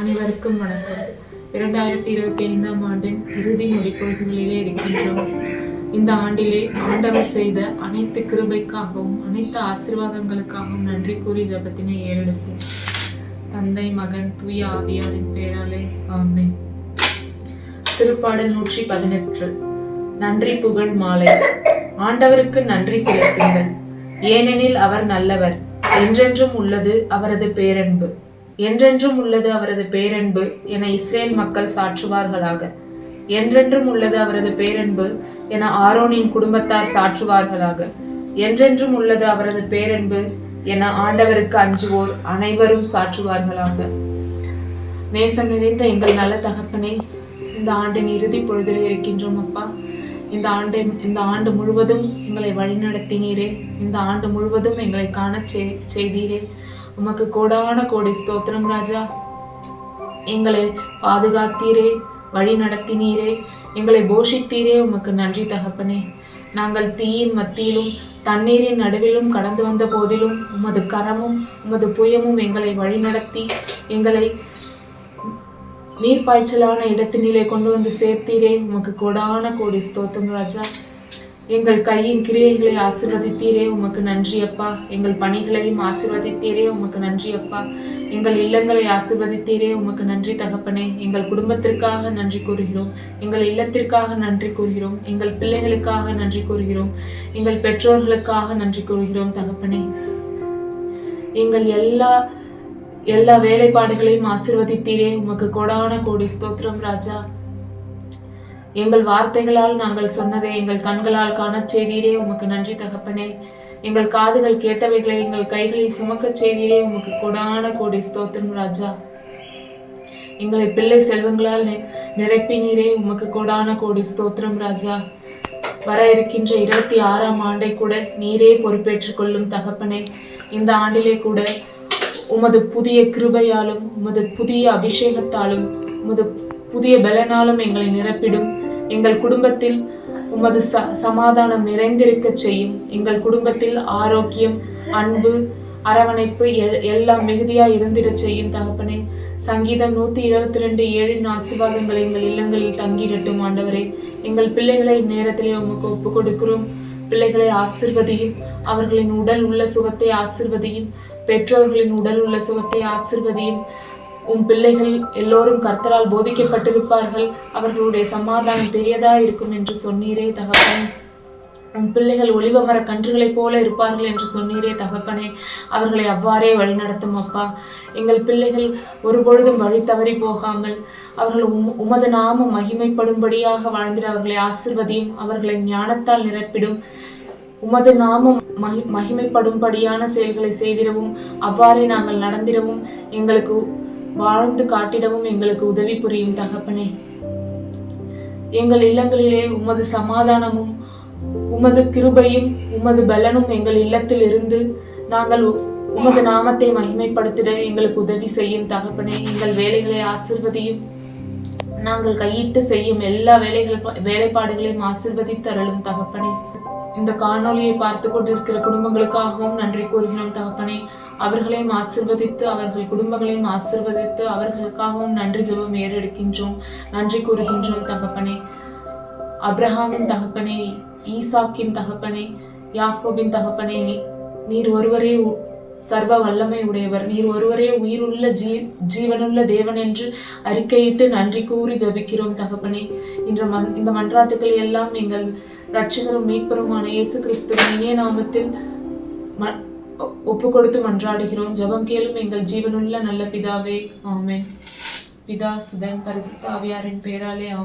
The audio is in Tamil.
அனைவருக்கும் வணக்கம். 2025ஆம் ஆண்டின் இறுதி முடிப்பொழுதுகளிலே இருக்கின்றோம். இந்த ஆண்டிலே ஆண்டவர் செய்த அனைத்து கிருபைக்காகவும் அனைத்து ஆசீர்வாதங்களுக்காகவும் நன்றி கூறி ஜெபத்தினை ஏறெடுப்போம். தந்தை, மகன், தூய ஆவியாரின் பெயராலே ஆமென். திருப்பாடல் 118. நன்றி புகழ் மாலை. ஆண்டவருக்கு நன்றி செலுத்துங்கள், ஏனெனில் அவர் நல்லவர். என்றென்றும் உள்ளது அவரது பேரன்பு. என்றென்றும் உள்ளது அவரது பேரன்பு என இஸ்ரேல் மக்கள் சாற்றுவார்களாக. என்றென்றும் உள்ளது அவரது பேரன்பு என ஆரோனின் குடும்பத்தார் சாற்றுவார்களாக. என்றென்றும் உள்ளது அவரது பேரன்பு என ஆண்டவருக்கு அஞ்சுவோர் அனைவரும் சாற்றுவார்களாக. நேசம் நிறைந்த எங்கள் நல்ல தகப்பனே, இந்த ஆண்டின் இறுதி பொழுதிலே இருக்கின்றோம் அப்பா. இந்த ஆண்டு முழுவதும் எங்களை வழிநடத்தினீரே. இந்த ஆண்டு முழுவதும் எங்களை காண செய்தீரே. உமக்கு கோடான கோடி ஸ்தோத்திரம் ராஜா. எங்களை பாதுகாத்தீரே, வழி நடத்தினீரே, எங்களை போஷித்தீரே. உமக்கு நன்றி தகப்பனே. நாங்கள் தீயின் மத்தியிலும் தண்ணீரின் நடுவிலும் கடந்து வந்த போதிலும் உமது கரமும் உமது புயமும் எங்களை வழிநடத்தி எங்களை நீர்ப்பாய்ச்சலான இடத்தினிலே கொண்டு வந்து சேர்த்தீரே. உமக்கு கோடான கோடி ஸ்தோத்திரம் ராஜா. எங்கள் கையின் கிரியைகளை ஆசீர்வதித்தீரே. உமக்கு நன்றி அப்பா. எங்கள் பணிகளையும் ஆசீர்வதித்தீரே. உமக்கு நன்றி அப்பா. எங்கள் இல்லங்களை ஆசீர்வதித்தீரே. உமக்கு நன்றி தகப்பனே. எங்கள் குடும்பத்திற்காக நன்றி கூறுகிறோம். எங்கள் இல்லத்திற்காக நன்றி கூறுகிறோம். எங்கள் பிள்ளைகளுக்காக நன்றி கூறுகிறோம். எங்கள் பெற்றோர்களுக்காக நன்றி கூறுகிறோம் தகப்பனே. எங்கள் எல்லா வேலைப்பாடுகளையும் ஆசீர்வதித்தீரே. உமக்கு கோடான கோடி ஸ்தோத்திரம் ராஜா. எங்கள் வார்த்தைகளால் நாங்கள் சொன்னதை எங்கள் கண்களால் காணச் செய்தீரே. உமக்கு நன்றி தகப்பனே. எங்கள் காதுகள் கேட்டவைகளை எங்கள் கைகளில் சுமக்கச் செய்தீரே. உமக்கு கோடான கோடி ஸ்தோத்திரம் ராஜா. எங்களை பிள்ளை செல்வங்களால் நிரப்பினீரே. உமக்கு கோடான கோடி ஸ்தோத்திரம் ராஜா. வர இருக்கின்ற 26ஆம் ஆண்டை கூட நீரே பொறுப்பேற்றுக் கொள்ளும் தகப்பனே. இந்த ஆண்டிலே கூட உமது புதிய கிருபையாலும் உமது புதிய அபிஷேகத்தாலும் உமது புதிய பலனாலும் எங்களை நிரப்பிடும். எங்கள் குடும்பத்தில் உமது சமாதானம் நிறைந்திருக்க செய்யும். எங்கள் குடும்பத்தில் ஆரோக்கியம், அன்பு, அரவணைப்பு எல்லாம் மிகுதியாய் இருந்திட செய்யும் தகப்பனே. சங்கீதம் 122:7 ஆசீர்வாதங்களை எங்கள் இல்லங்களில் தங்கிடட்டும் ஆண்டவரே. எங்கள் பிள்ளைகளை நேரத்திலே உமக்கு ஒப்பு கொடுக்கிறோம். பிள்ளைகளை ஆசிர்வதியும். அவர்களின் உடல் உள்ள சுகத்தை ஆசிர்வதியும். பெற்றோர்களின் உடல் உள்ள சுகத்தை ஆசிர்வதியும். பிள்ளைகள் எல்லோரும் கர்த்தரால் போதிக்கப்பட்டிருப்பார்கள். அவர்களுடைய சமாதானம் பெரியதா இருக்கும் என்று சொன்னீரே தகப்பனே. பிள்ளைகள் ஒலிவ மர கன்றுகளைப் போல இருப்பார்கள் என்று சொன்னீரே தகப்பனே. அவர்களை அவ்வாறே வழிநடத்தும் அப்பா. எங்கள் பிள்ளைகள் ஒருபொழுதும் வழி தவறி போகாமல் அவர்கள் உமது நாமம் மகிமைப்படும்படியாக வாழ்ந்திட அவர்களை ஆசிர்வதியும். அவர்களை ஞானத்தால் நிரப்பிடும். உமது நாமம் மகிமைப்படும்படியான செயல்களை செய்திடவும் அவ்வாறே நாங்கள் நடந்திடவும் எங்களுக்கு வாழ்ந்து காட்டிடவும் எங்களுக்கு உதவி புரியும் தகப்பனே. எங்கள் இல்லங்களிலே உமது சமாதானமும் உமது கிருபையும் உமது பலனும் எங்கள் இல்லத்தில் இருந்து நாங்கள் உமது நாமத்தை மகிமைப்படுத்திட எங்களுக்கு உதவி செய்யும் தகப்பனே. எங்கள் வேலைகளை ஆசிர்வதியும். நாங்கள் கையிட்டு செய்யும் எல்லா வேலைப்பாடுகளையும் ஆசிர்வதித்தருளும் தகப்பனே. இந்த காணொலியை பார்த்து கொண்டிருக்கிற குடும்பங்களுக்காகவும் நன்றி கூறுகிறோம் தகப்பனே. அவர்களையும் ஆசிர்வதித்து அவர்கள் குடும்பங்களையும் ஆசிர்வதித்து அவர்களுக்காகவும் நன்றி ஜெபம் ஏறெடுக்கின்றோம். நன்றி கூறுகின்றோம் தகப்பனே. அப்ரஹாமின் தகப்பனே, ஈசாக்கின் தகப்பனே, யாக்கோபின் தகப்பனே, நீர் ஒருவரே சர்வ வல்லமை உடையவர். நீர் ஒருவரே உயிருள்ள ஜீவனுள்ள தேவன் என்று அறிக்கையிட்டு நன்றி கூறி ஜபிக்கிறோம் தகப்பனே. இந்த மன்றாட்டுக்களை எல்லாம் எங்கள் இரட்சகரும் மீட்பருமான இயேசு கிறிஸ்துவின் இனிய நாமத்தில் ஒப்பு கொடுத்து மன்றாடுகிறோம். ஜெபம் கேளும் எங்கள் ஜீவனுள்ள நல்ல பிதாவே, ஆமென். பிதா, சுதன், பரிசுத்த ஆவியாரின் பெயராலே ஆமென்.